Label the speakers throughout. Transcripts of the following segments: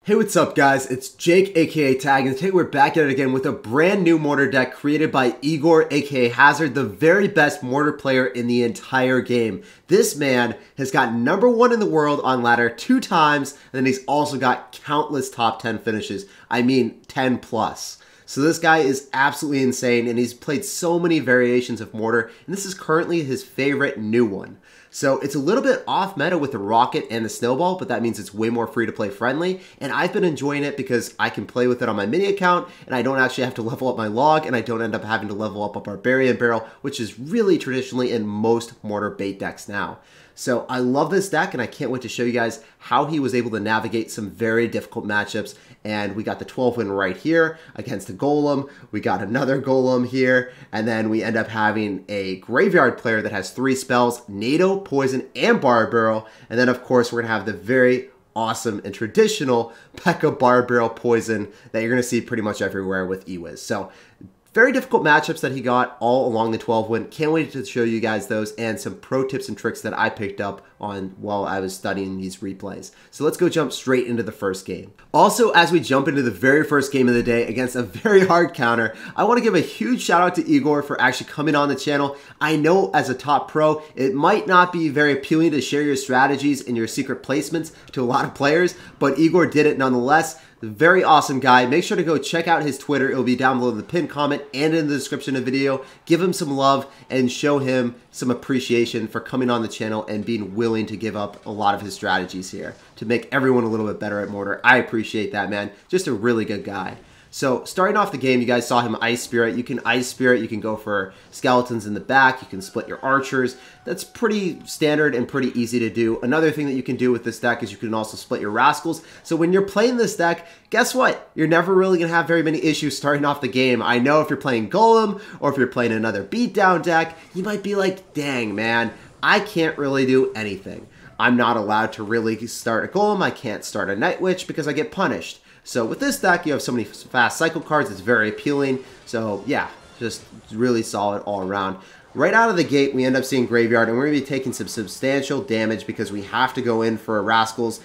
Speaker 1: Hey, what's up guys? It's Jake aka Tag, and today we're back at it again with a brand new Mortar deck created by Egor aka Hazard, the very best Mortar player in the entire game. This man has got #1 in the world on ladder 2 times, and then he's also got countless top 10 finishes. I mean 10 plus. So this guy is absolutely insane, and he's played so many variations of Mortar, and this is currently his favorite new one. So it's a little bit off meta with the rocket and the snowball, but that means it's way more free to play friendly, and I've been enjoying it because I can play with it on my mini account, and I don't actually have to level up my log, and I don't end up having to level up a barbarian barrel, which is really traditionally in most Mortar bait decks now. So I love this deck, and I can't wait to show you guys how he was able to navigate some very difficult matchups. And we got the 12 win right here against the Golem. We got another Golem here, and then we end up having a graveyard player that has 3 spells: NATO, Poison, and Barb Barrel. And then of course we're gonna have the very awesome and traditional P.E.K.K.A. Barb Barrel Poison that you're gonna see pretty much everywhere with Ewiz. So very difficult matchups that he got all along the 12 win. Can't wait to show you guys those and some pro tips and tricks that I picked up on while I was studying these replays. So let's go jump straight into the first game. Also, as we jump into the very first game of the day against a very hard counter, I want to give a huge shout out to Egor for actually coming on the channel. I know as a top pro, it might not be very appealing to share your strategies and your secret placements to a lot of players, but Egor did it nonetheless. Very awesome guy. Make sure to go check out his Twitter. It will be down below in the pinned comment and in the description of the video. Give him some love and show him some appreciation for coming on the channel and being willing to give up a lot of his strategies here to make everyone a little bit better at Mortar. I appreciate that, man. Just a really good guy. So starting off the game, you guys saw him Ice Spirit. You can Ice Spirit, you can go for skeletons in the back, you can split your archers. That's pretty standard and pretty easy to do. Another thing that you can do with this deck is you can also split your rascals. So when you're playing this deck, guess what? You're never really going to have very many issues starting off the game. I know if you're playing Golem or if you're playing another beatdown deck, you might be like, dang man, I can't really do anything. I'm not allowed to really start a Golem, I can't start a Night Witch because I get punished. So with this deck, you have so many fast cycle cards, it's very appealing. So yeah, just really solid all around. Right out of the gate, we end up seeing Graveyard, and we're going to be taking some substantial damage because we have to go in for Rascals.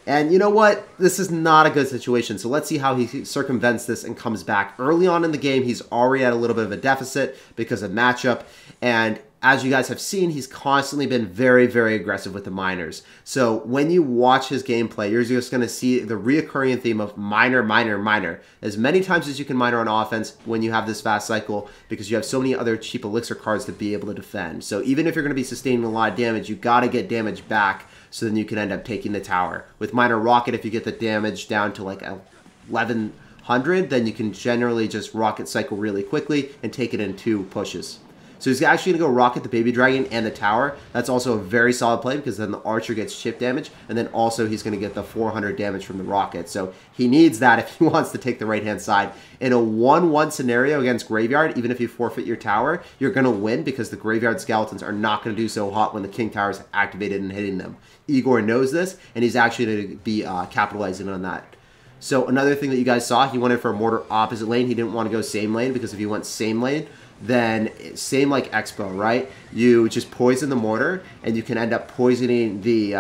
Speaker 1: And you know what? This is not a good situation, so let's see how he circumvents this and comes back. Early on in the game, he's already at a little bit of a deficit because of matchup, and as you guys have seen, he's constantly been very, very aggressive with the miners. So when you watch his gameplay, you're just going to see the reoccurring theme of miner, miner, miner. As many times as you can miner on offense when you have this fast cycle, because you have so many other cheap elixir cards to be able to defend. So even if you're going to be sustaining a lot of damage, you got to get damage back so then you can end up taking the tower. With Miner Rocket, if you get the damage down to like 1100, then you can generally just rocket cycle really quickly and take it in 2 pushes. So he's actually going to go Rocket the Baby Dragon and the tower. That's also a very solid play because then the Archer gets chip damage, and then also he's going to get the 400 damage from the Rocket. So he needs that if he wants to take the right-hand side. In a 1-1 scenario against Graveyard, even if you forfeit your tower, you're going to win because the Graveyard Skeletons are not going to do so hot when the King Tower is activated and hitting them. Egor knows this, and he's actually going to be capitalizing on that. So another thing that you guys saw, he wanted for a Mortar opposite lane. He didn't want to go same lane because if he went same lane, then same like Expo, right? You just poison the Mortar, and you can end up poisoning the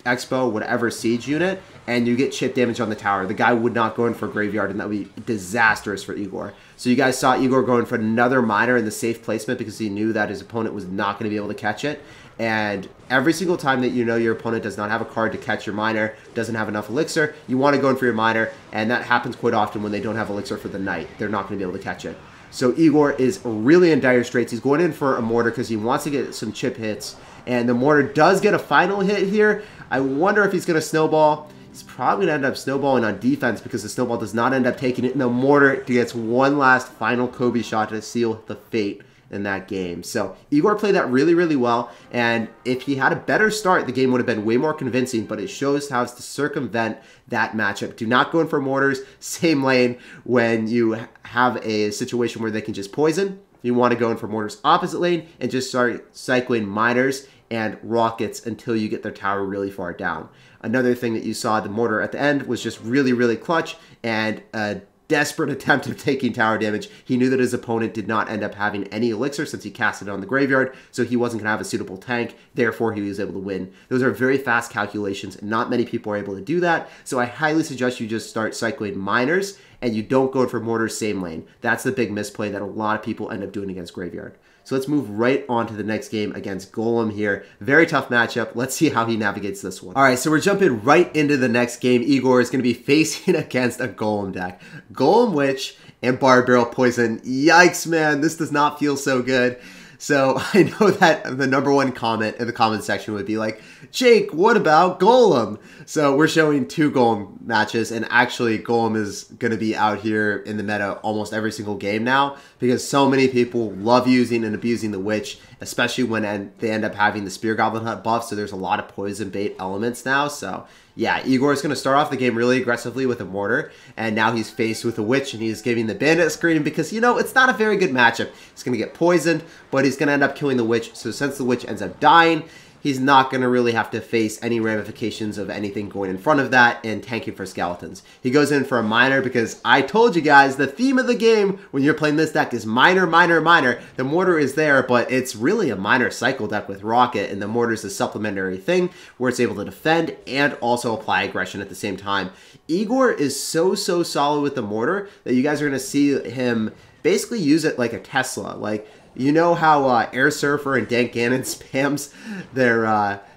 Speaker 1: Expo, whatever siege unit, and you get chip damage on the tower. The guy would not go in for Graveyard, and that would be disastrous for Egor. So you guys saw Egor going for another miner in the safe placement because he knew that his opponent was not going to be able to catch it. And every single time that you know your opponent does not have a card to catch your miner, doesn't have enough elixir, you want to go in for your miner, and that happens quite often when they don't have elixir for the night. They're not going to be able to catch it. So Egor is really in dire straits. He's going in for a Mortar because he wants to get some chip hits. And the Mortar does get a final hit here. I wonder if he's going to snowball. He's probably going to end up snowballing on defense because the snowball does not end up taking it. And the Mortar gets one last final Kobe shot to seal the fate in that game. So Egor played that really, really well. And if he had a better start, the game would have been way more convincing. But it shows how to circumvent that matchup. Do not go in for Mortars, same lane when you have a situation where they can just poison. You want to go in for Mortars opposite lane and just start cycling miners and rockets until you get their tower really far down. Another thing that you saw, the Mortar at the end was just really, really clutch, and a desperate attempt of taking tower damage. He knew that his opponent did not end up having any elixir since he cast it on the graveyard, so he wasn't going to have a suitable tank. Therefore, he was able to win. Those are very fast calculations, and not many people are able to do that. So I highly suggest you just start cycling miners, and you don't go for Mortar's same lane. That's the big misplay that a lot of people end up doing against graveyard. So let's move right on to the next game against Golem here. Very tough matchup. Let's see how he navigates this one. All right, so we're jumping right into the next game. Egor is going to be facing against a Golem deck. Golem Witch and Barbed Barrel Poison. Yikes, man. This does not feel so good. So I know that the #1 comment in the comment section would be like, Jake, what about Golem? So we're showing 2 Golem matches, and actually Golem is going to be out here in the meta almost every single game now because so many people love using and abusing the Witch, especially when they end up having the Spear Goblin Hut buff, so there's a lot of poison bait elements now. So yeah, Egor is going to start off the game really aggressively with a Mortar, and now he's faced with a Witch, and he's giving the Bandit screen because, you know, it's not a very good matchup. He's going to get poisoned, but he's going to end up killing the Witch, so since the Witch ends up dying, he's not going to really have to face any ramifications of anything going in front of that and tanking for skeletons. He goes in for a Miner because I told you guys the theme of the game when you're playing this deck is Miner, Miner, Miner. The Mortar is there, but it's really a Miner cycle deck with Rocket, and the Mortar is a supplementary thing where it's able to defend and also apply aggression at the same time. Egor is so solid with the Mortar that you guys are going to see him basically use it like a Tesla. Like, you know how Air Surfer and Dank Ganon spams their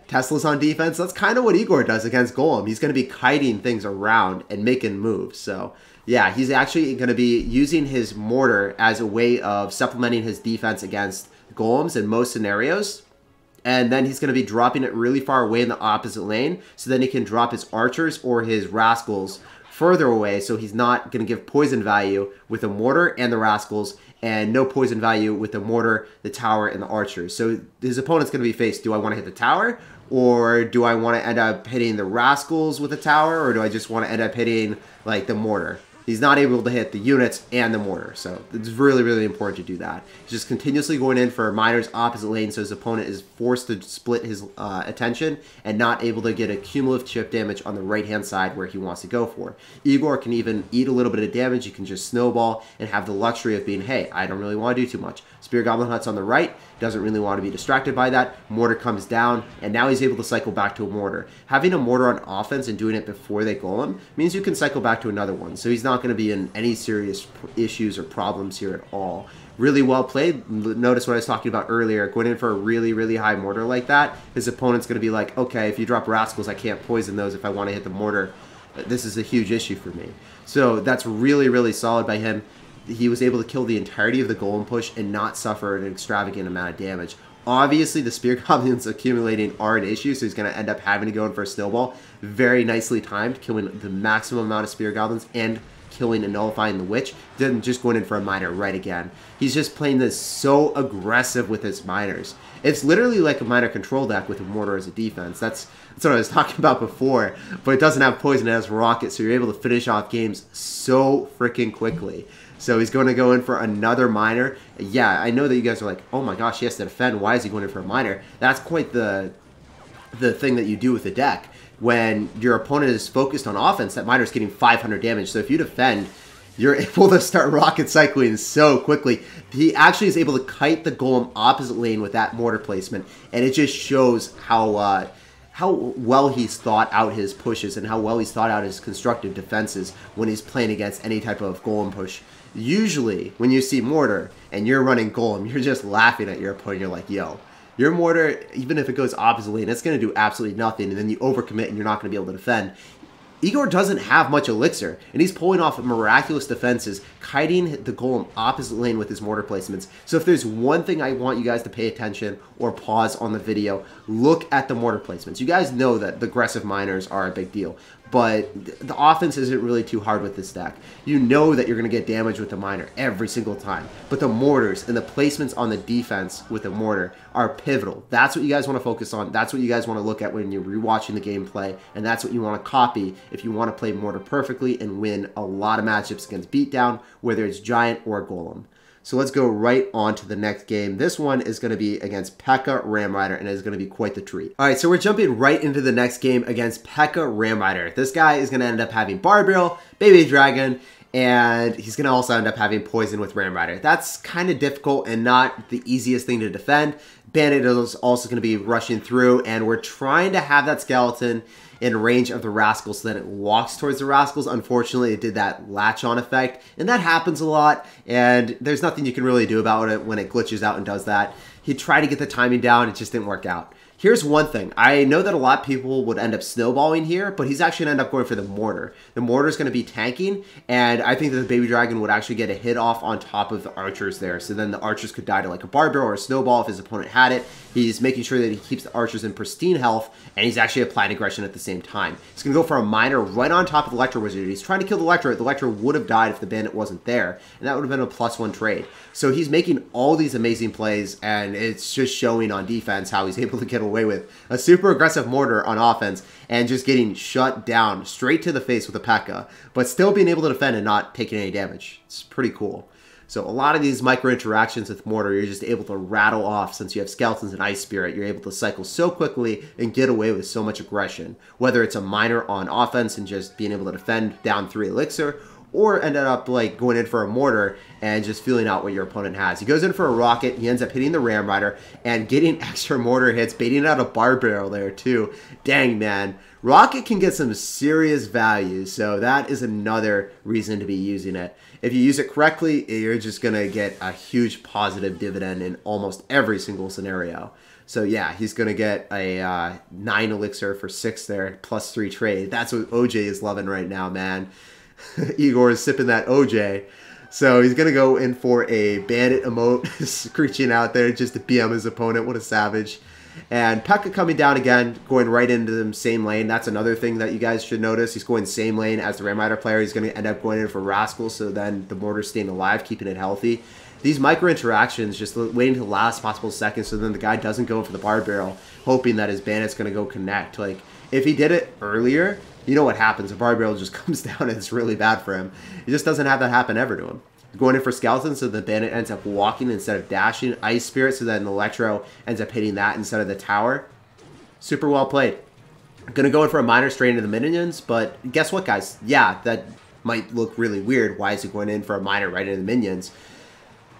Speaker 1: Teslas on defense? That's kind of what Egor does against Golem. He's going to be kiting things around and making moves. So yeah, he's actually going to be using his Mortar as a way of supplementing his defense against Golems in most scenarios. And then he's going to be dropping it really far away in the opposite lane, so then he can drop his archers or his rascals further away, so he's not going to give poison value with the Mortar and the rascals, and no poison value with the Mortar, the tower, and the archers. So his opponent's going to be faced, do I want to hit the tower, or do I want to end up hitting the rascals with the tower, or do I just want to end up hitting like the Mortar? He's not able to hit the units and the Mortar, so it's really important to do that. He's just continuously going in for miners opposite lane, so his opponent is forced to split his attention and not able to get a cumulative chip damage on the right-hand side where he wants to go for. Egor can even eat a little bit of damage. He can just snowball and have the luxury of being, hey, I don't really want to do too much. Spear Goblin Hut's on the right, doesn't really want to be distracted by that. Mortar comes down, and now he's able to cycle back to a Mortar. Having a Mortar on offense and doing it before they Golem means you can cycle back to another one, so he's not going to be in any serious issues or problems here at all. Really well played. Notice what I was talking about earlier. Going in for a really high Mortar like that, his opponent's going to be like, okay, if you drop Rascals, I can't poison those if I want to hit the Mortar. This is a huge issue for me. So that's really solid by him. He was able to kill the entirety of the Golem push and not suffer an extravagant amount of damage. Obviously, the Spear Goblins accumulating are an issue, so he's going to end up having to go in for a Snowball. Very nicely timed, killing the maximum amount of Spear Goblins and killing and nullifying the Witch. Then just going in for a Miner right again. He's just playing this so aggressive with his Miners. It's literally like a Miner control deck with a Mortar as a defense. That's what I was talking about before, but it doesn't have poison, it has Rocket, so you're able to finish off games so freaking quickly. So he's going to go in for another Miner. Yeah, I know that you guys are like, oh my gosh, he has to defend. Why is he going in for a Miner? That's quite the thing that you do with the deck. When your opponent is focused on offense, that Miner is getting 500 damage. So if you defend, you're able to start Rocket cycling so quickly. He actually is able to kite the Golem opposite lane with that Mortar placement. And it just shows how well he's thought out his pushes and how well he's thought out his constructive defenses when he's playing against any type of Golem push. Usually, when you see Mortar and you're running Golem, you're just laughing at your opponent. You're like, yo, your Mortar, even if it goes opposite lane, it's going to do absolutely nothing, and then you overcommit and you're not going to be able to defend. Egor doesn't have much elixir, and he's pulling off miraculous defenses, kiting the Golem opposite lane with his Mortar placements. So if there's one thing I want you guys to pay attention or pause on the video, look at the Mortar placements. You guys know that the aggressive Miners are a big deal, but the offense isn't really too hard with this deck. You know that you're going to get damage with the Miner every single time, but the Mortars and the placements on the defense with the Mortar are pivotal. That's what you guys want to focus on. That's what you guys want to look at when you're rewatching the gameplay, and that's what you want to copy if you want to play Mortar perfectly and win a lot of matchups against Beatdown, whether it's Giant or Golem. So let's go right on to the next game. This one is going to be against P.E.K.K.A. Ramrider, and it's going to be quite the treat. All right, so we're jumping right into the next game against P.E.K.K.A. Ramrider. This guy is going to end up having Barbed Barrel, Baby Dragon, And he's going to also end up having poison with Ram Rider. That's kind of difficult and not the easiest thing to defend. Bandit is also going to be rushing through, and we're trying to have that skeleton in range of the rascals so that it walks towards the rascals. Unfortunately, it did that latch-on effect, and that happens a lot, and there's nothing you can really do about it when it glitches out and does that. He tried to get the timing down, it just didn't work out. Here's one thing. I know that a lot of people would end up snowballing here, but he's actually going to end up going for the Mortar. The Mortar is going to be tanking, and I think that the Baby Dragon would actually get a hit off on top of the archers there. So then the archers could die to like a Barbell or a Snowball if his opponent had it. He's making sure that he keeps the archers in pristine health, and he's actually applying aggression at the same time. He's going to go for a Miner right on top of the Electro Wizard. He's trying to kill the Electro. The Electro would have died if the Bandit wasn't there, and that would have been a +1 trade. So he's making all these amazing plays, and it's just showing on defense how he's able to get away with a super aggressive Mortar on offense and just getting shut down straight to the face with a P.E.K.K.A, but still being able to defend and not taking any damage. It's pretty cool. So a lot of these micro interactions with Mortar, you're just able to rattle off since you have Skeletons and Ice Spirit. You're able to cycle so quickly and get away with so much aggression. Whether it's a Miner on offense and just being able to defend down 3 Elixir, or ended up like going in for a Mortar and just feeling out what your opponent has. He goes in for a Rocket, he ends up hitting the Ram Rider and getting extra Mortar hits, baiting out a Barbell there too. Dang, man. Rocket can get some serious value, so that is another reason to be using it. If you use it correctly, you're just going to get a huge positive dividend in almost every single scenario. So yeah, he's going to get a 9 Elixir for 6 there, +3 trade. That's what OJ is loving right now, man. Egor is sipping that OJ. So he's going to go in for a Bandit emote, screeching out there just to BM his opponent. What a savage. And P.E.K.K.A coming down again, going right into the same lane. That's another thing that you guys should notice. He's going same lane as the Ram Rider player. He's going to end up going in for Rascal, so then the Mortar's staying alive, keeping it healthy. These micro interactions, just waiting to the last possible second so then the guy doesn't go in for the Barbell, hoping that his Bandit's going to go connect. Like, if he did it earlier, you know what happens. The Barbell just comes down and it's really bad for him. He just doesn't have that happen ever to him. Going in for Skeleton, so the Bandit ends up walking instead of dashing. Ice Spirit, so then the Electro ends up hitting that instead of the tower. Super well played. Gonna go in for a Miner straight into the minions, but guess what, guys? Yeah, that might look really weird. Why is he going in for a Miner right into the minions?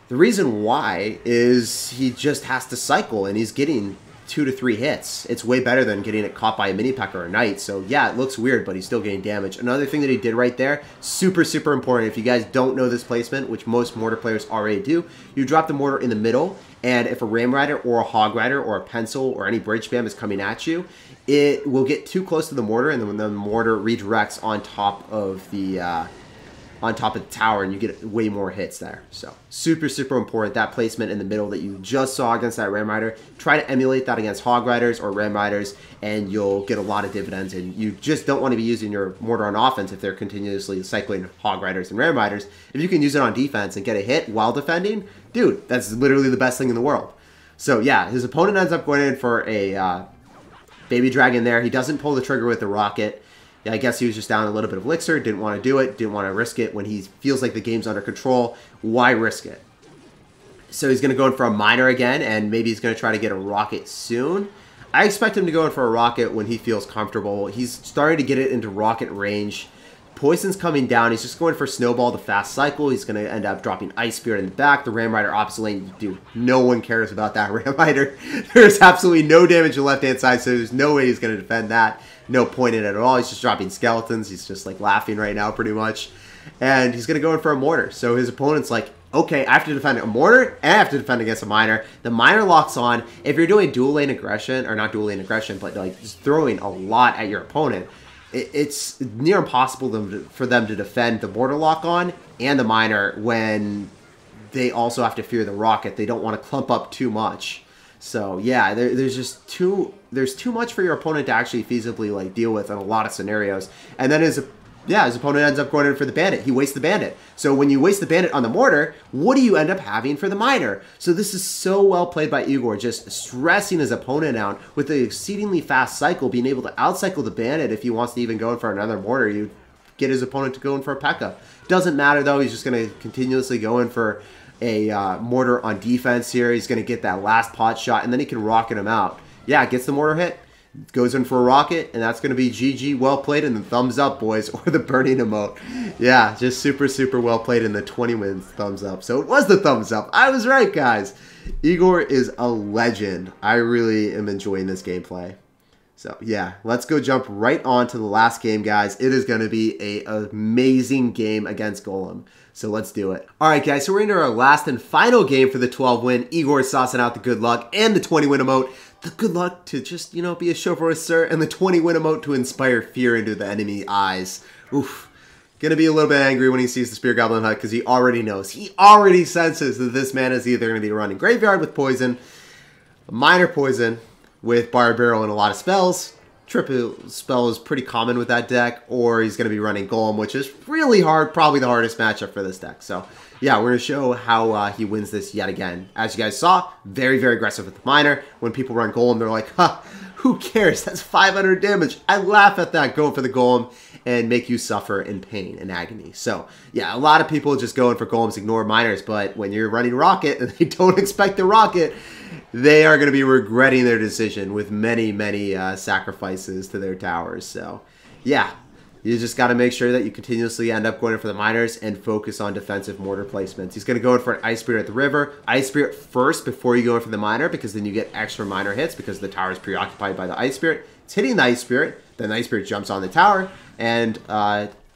Speaker 1: The reason why is he just has to cycle, and he's getting 2 to 3 hits. It's way better than getting it caught by a mini P.E.K.K.A or a Knight. So yeah, it looks weird, but he's still getting damage. Another thing that he did right there, super, super important. If you guys don't know this placement, which most Mortar players already do, you drop the Mortar in the middle, and if a Ram Rider or a Hog Rider or a Pencil or any bridge spam is coming at you, it will get too close to the Mortar, and then the Mortar redirects on top of the tower, and you get way more hits there. So super, super important. That placement in the middle that you just saw against that Ram Rider, try to emulate that against Hog Riders or Ram Riders, and you'll get a lot of dividends. And you just don't want to be using your Mortar on offense if they're continuously cycling Hog Riders and Ram Riders. If you can use it on defense and get a hit while defending, dude, that's literally the best thing in the world. So yeah, his opponent ends up going in for a Baby Dragon there. He doesn't pull the trigger with the Rocket. Yeah, I guess he was just down a little bit of Elixir, didn't want to do it, didn't want to risk it when he feels like the game's under control. Why risk it? So he's going to go in for a Miner again, and maybe he's going to try to get a Rocket soon. I expect him to go in for a Rocket when he feels comfortable. He's starting to get it into Rocket range. Poison's coming down. He's just going for Snowball, the fast cycle. He's going to end up dropping Ice Spirit in the back. The Ram Rider opposite lane, dude, no one cares about that Ram Rider. There's absolutely no damage to the left-hand side, so there's no way he's going to defend that. No point in it at all. He's just dropping Skeletons. He's just like laughing right now pretty much. And he's going to go in for a Mortar. So his opponent's like, okay, I have to defend a Mortar and I have to defend against a Miner. The Miner locks on. If you're doing dual lane aggression, or not dual lane aggression, but like just throwing a lot at your opponent, it's near impossible for them to defend the Mortar lock on and the Miner when they also have to fear the Rocket. They don't want to clump up too much. So yeah, there's too much for your opponent to actually feasibly like deal with in a lot of scenarios. And then his opponent ends up going in for the Bandit. He wastes the Bandit. So when you waste the Bandit on the Mortar, what do you end up having for the Miner? So this is so well played by Egor, just stressing his opponent out with the exceedingly fast cycle, being able to outcycle the Bandit. If he wants to even go in for another Mortar, you get his opponent to go in for a P.E.K.K.A. Doesn't matter though, he's just going to continuously go in for a Mortar on defense here. He's going to get that last pot shot, and then he can rocket him out. Yeah, gets the Mortar hit. Goes in for a rocket, and that's going to be GG, well played, and the thumbs up, boys, or the burning emote. Yeah, just super, super well played in the 20 wins thumbs up. So it was the thumbs up. I was right, guys. Egor is a legend. I really am enjoying this gameplay. So, yeah, let's go jump right on to the last game, guys. It is going to be an amazing game against Golem. So let's do it. All right, guys, so we're into our last and final game for the 12 win. Egor saucing out the good luck and the 20 win emote. The good luck to just, you know, be a chauffeur, sir, and the 20 win emote to inspire fear into the enemy eyes. Oof. Gonna be a little bit angry when he sees the Spear Goblin hut because he already knows. He already senses that this man is either going to be running Graveyard with poison, Minor poison with Bar Barrel and a lot of spells. Triple spell is pretty common with that deck, or he's going to be running Golem, which is really hard, probably the hardest matchup for this deck. So, yeah, we're going to show how he wins this yet again. As you guys saw, very, very aggressive with the Minor. When people run Golem, they're like, huh, who cares? That's 500 damage. I laugh at that. Go for the Golem and make you suffer in pain and agony. So, yeah, a lot of people just going for Golems, ignore Minors, but when you're running Rocket and they don't expect the Rocket, they are going to be regretting their decision with many, many sacrifices to their towers. So, yeah, you just got to make sure that you continuously end up going in for the Minors and focus on defensive mortar placements. He's going to go in for an Ice Spirit at the river. Ice Spirit first before you go in for the Minor, because then you get extra Minor hits because the tower is preoccupied by the Ice Spirit. It's hitting the Ice Spirit, then the Ice Spirit jumps on the tower and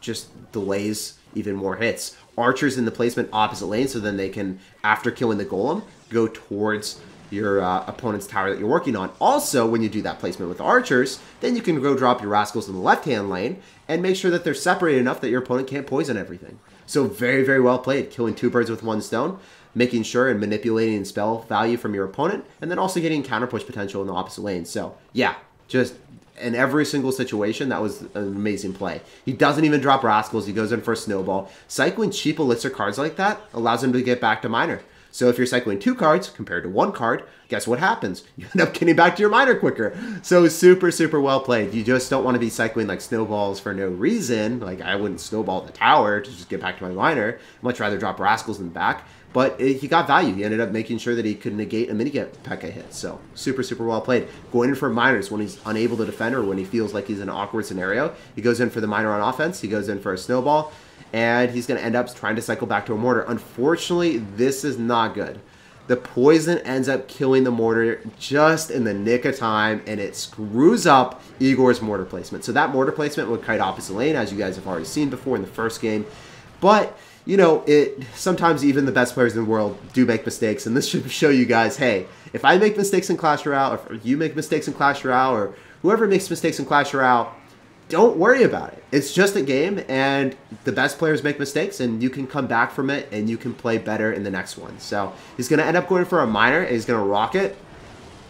Speaker 1: just delays even more hits. Archers in the placement opposite lane, so then they can, after killing the Golem, go towards your opponent's tower that you're working on. Also, when you do that placement with the archers, then you can go drop your rascals in the left-hand lane and make sure that they're separated enough that your opponent can't poison everything. So very, very well played. Killing 2 birds with 1 stone, making sure and manipulating spell value from your opponent, and then also getting counter push potential in the opposite lane. So, yeah, just in every single situation, that was an amazing play. He doesn't even drop rascals. He goes in for a snowball. Cycling cheap elixir cards like that allows him to get back to Minor. So if you're cycling 2 cards compared to 1 card, guess what happens? You end up getting back to your Minor quicker. So super, super well played. You just don't want to be cycling like snowballs for no reason. Like I wouldn't snowball the tower to just get back to my Minor. I'd much rather drop rascals in the back. But he got value. He ended up making sure that he could negate a mini-P.E.K.K.A hit. So super, super well played. Going in for Minors when he's unable to defend or when he feels like he's in an awkward scenario. He goes in for the Minor on offense. He goes in for a snowball. And he's going to end up trying to cycle back to a Mortar. Unfortunately, this is not good. The poison ends up killing the Mortar just in the nick of time, and it screws up Egor's Mortar placement. So that Mortar placement would kite opposite lane, as you guys have already seen before in the first game. But, you know, sometimes even the best players in the world do make mistakes, and this should show you guys, hey, if I make mistakes in Clash Royale, or if you make mistakes in Clash Royale, or whoever makes mistakes in Clash Royale, don't worry about it. It's just a game, and the best players make mistakes, and you can come back from it, and you can play better in the next one. So he's going to end up going for a Minor, and he's going to rock it.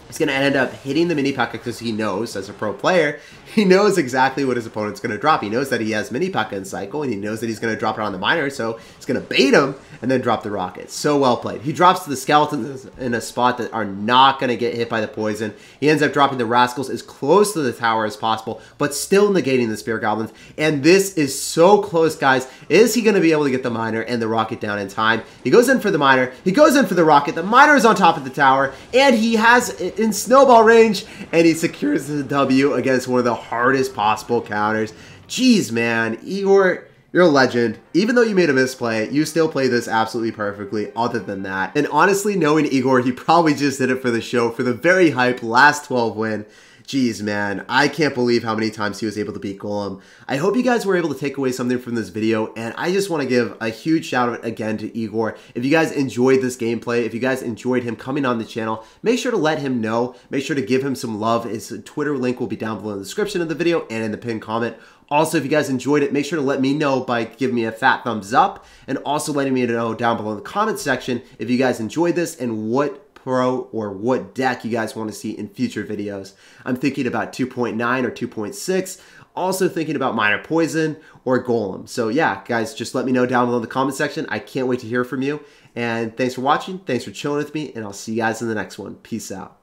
Speaker 1: He's going to end up hitting the mini-P.E.K.K.A because he knows, as a pro player, he knows exactly what his opponent's going to drop. He knows that he has mini-P.E.K.K.A in cycle, and he knows that he's going to drop it on the Minor, so he's going to bait him and then drop the rocket. So well played. He drops the skeletons in a spot that are not going to get hit by the poison. He ends up dropping the rascals as close to the tower as possible, but still negating the Spear Goblins. And this is so close, guys. Is he going to be able to get the Minor and the rocket down in time? He goes in for the Minor. He goes in for the rocket. The Minor is on top of the tower, and he has it in snowball range, and he secures the W against one of the hardest possible counters. Jeez, man. Egor, you're a legend. Even though you made a misplay, you still played this absolutely perfectly other than that. And honestly, knowing Egor, he probably just did it for the show, for the very hype last 12 win. Jeez, man, I can't believe how many times he was able to beat Golem. I hope you guys were able to take away something from this video, and I just want to give a huge shout out again to Egor. If you guys enjoyed this gameplay, if you guys enjoyed him coming on the channel, make sure to let him know. Make sure to give him some love. His Twitter link will be down below in the description of the video and in the pinned comment. Also, if you guys enjoyed it, make sure to let me know by giving me a fat thumbs up, and also letting me know down below in the comment section if you guys enjoyed this and what pro or what deck you guys want to see in future videos. I'm thinking about 2.9 or 2.6. Also thinking about Minor Poison or Golem. So yeah, guys, just let me know down below in the comment section. I can't wait to hear from you. And thanks for watching. Thanks for chilling with me. And I'll see you guys in the next one. Peace out.